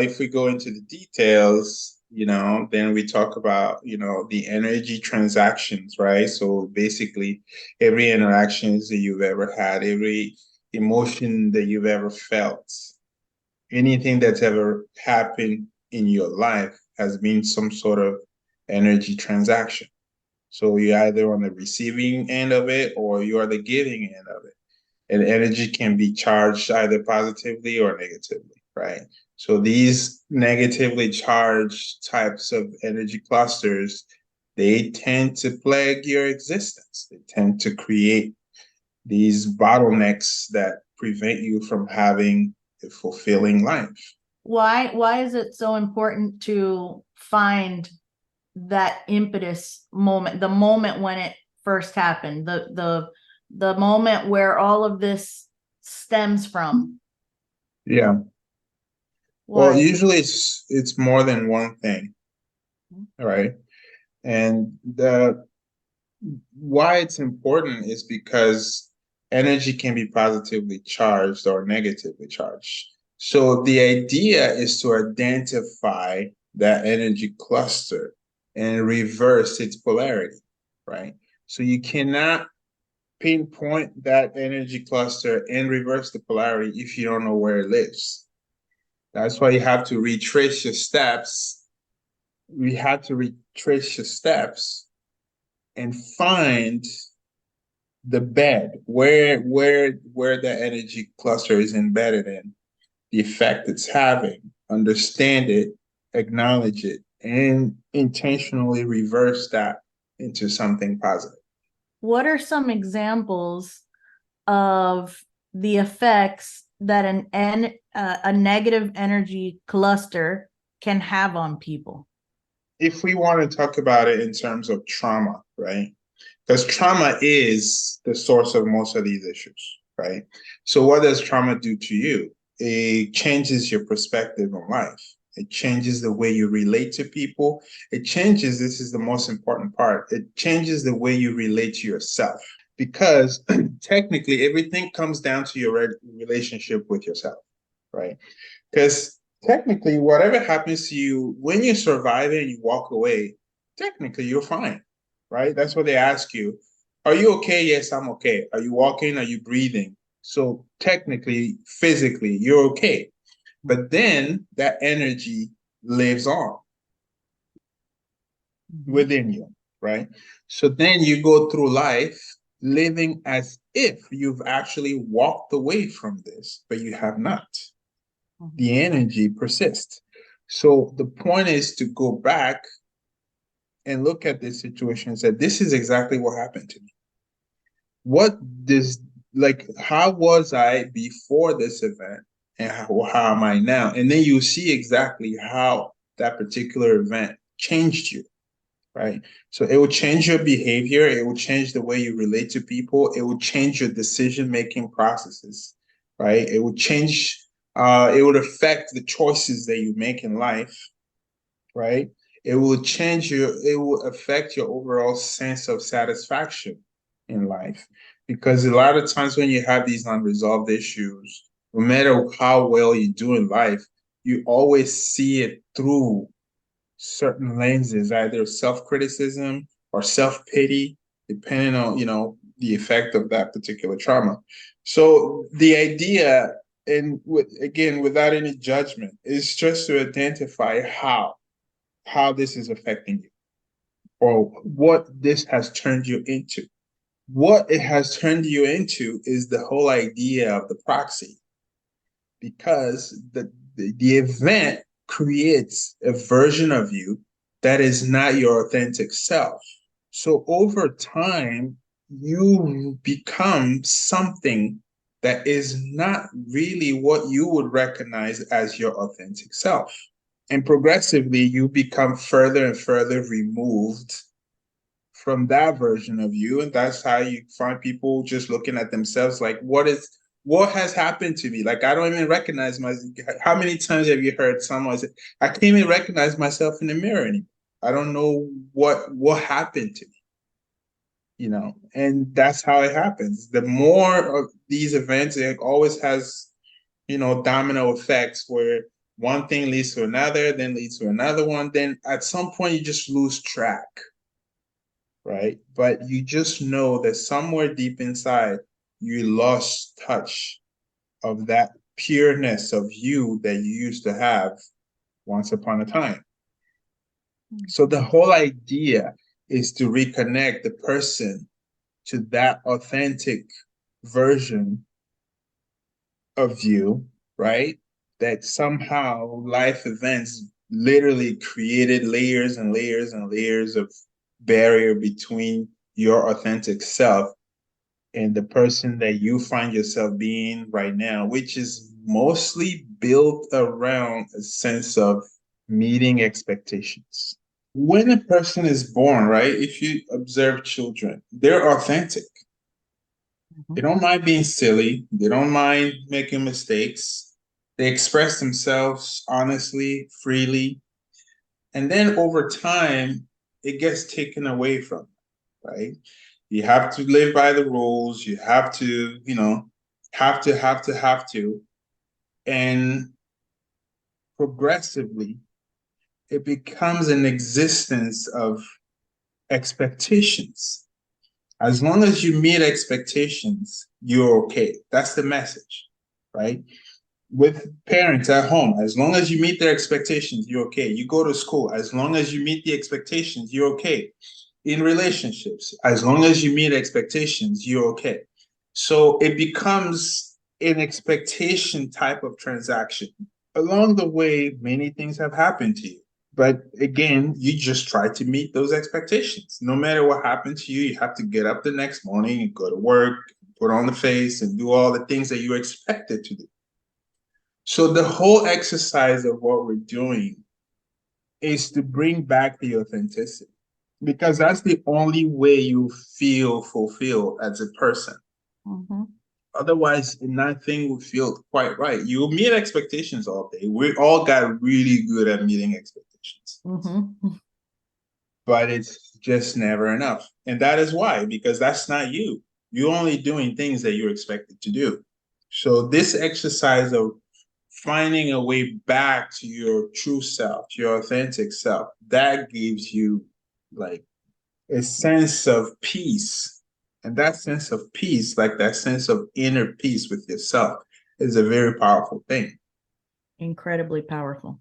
if we go into the details, then we talk about, the energy transactions, right? So basically, every interactions that you've ever had, every emotion that you've ever felt, anything that's ever happened in your life has been some sort of energy transaction. So you're either on the receiving end of it or you are the giving end of it. And energy can be charged either positively or negatively, right? So these negatively charged types of energy clusters, they tend to plague your existence. They tend to create these bottlenecks that prevent you from having a fulfilling life. Why is it so important to find that impetus moment, the moment when it first happened, the moment where all of this stems from? Yeah. Well, Why? usually it's more than one thing, right? And the why it's important is because energy can be positively charged or negatively charged. So the idea is to identify that energy cluster and reverse its polarity, right? So you cannot pinpoint that energy cluster and reverse the polarity if you don't know where it lives. That's why you have to retrace your steps. We have to retrace your steps and find the bed where the energy cluster is embedded in, the effect it's having, understand it, acknowledge it, and intentionally reverse that into something positive. What are some examples of the effects that a negative energy cluster can have on people? If we want to talk about it in terms of trauma, right? Because trauma is the source of most of these issues, right? So what does trauma do to you? It changes your perspective on life. It changes the way you relate to people. It changes, this is the most important part, it changes the way you relate to yourself. Because technically, everything comes down to your relationship with yourself, right? Because technically, whatever happens to you, when you survive it and you walk away, technically you're fine, right? That's what they ask you. Are you okay? Yes, I'm okay. Are you walking? Are you breathing? So technically, physically, you're okay. But then that energy lives on within you, right? So then you go through life living as if you've actually walked away from this, but you have not. The energy persists. So the point is to go back and look at this situation and say, this is exactly what happened to me. What this, like, how was I before this event and how am I now? And then you see exactly how that particular event changed you, right? So it will change your behavior. It will change the way you relate to people. It will change your decision-making processes, right? It would affect the choices that you make in life, right? It will affect your overall sense of satisfaction in life. Because a lot of times when you have these unresolved issues, no matter how well you do in life, you always see it through certain lenses, either self-criticism or self-pity, depending on, the effect of that particular trauma. So the idea, and again, without any judgment, is just to identify how this is affecting you or what this has turned you into. What it has turned you into is the whole idea of the proxy, because the event creates a version of you that is not your authentic self. So over time, you become something that is not really what you would recognize as your authentic self. And progressively, you become further and further removed from that version of you. And that's how you find people just looking at themselves like, what has happened to me? Like, I don't even recognize how many times have you heard someone say, I can't even recognize myself in the mirror anymore. I don't know what happened to me. And that's how it happens. The more of these events, it always has, domino effects where one thing leads to another, then leads to another one. Then at some point, you just lose track, right? But you just know that somewhere deep inside, you lost touch of that pureness of you that you used to have once upon a time. So the whole idea is to reconnect the person to that authentic version of you, right? That somehow life events literally created layers and layers and layers of barrier between your authentic self and the person that you find yourself being right now, which is mostly built around a sense of meeting expectations. When a person is born, right, if you observe children, they're authentic. They don't mind being silly. They don't mind making mistakes. They express themselves honestly, freely. And then over time, it gets taken away from them, right? You have to live by the rules. You have to, have to. And progressively, it becomes an existence of expectations. As long as you meet expectations, you're okay. That's the message, right? With parents at home, as long as you meet their expectations, you're okay. You go to school, as long as you meet the expectations, you're okay. In relationships, as long as you meet expectations, you're okay. So it becomes an expectation type of transaction. Along the way, many things have happened to you. But again, you just try to meet those expectations. No matter what happens to you, you have to get up the next morning and go to work, put on the face, and do all the things that you're expected to do. So the whole exercise of what we're doing is to bring back the authenticity because that's the only way you feel fulfilled as a person. Mm-hmm. Otherwise, nothing will feel quite right. You meet expectations all day. We all got really good at meeting expectations, Mm-hmm. but it's just never enough. And that is why, because that's not you. You're only doing things that you're expected to do. So this exercise of finding a way back to your true self, your authentic self, that gives you like a sense of peace. And that sense of peace, like that sense of inner peace with yourself, is a very powerful thing. Incredibly powerful.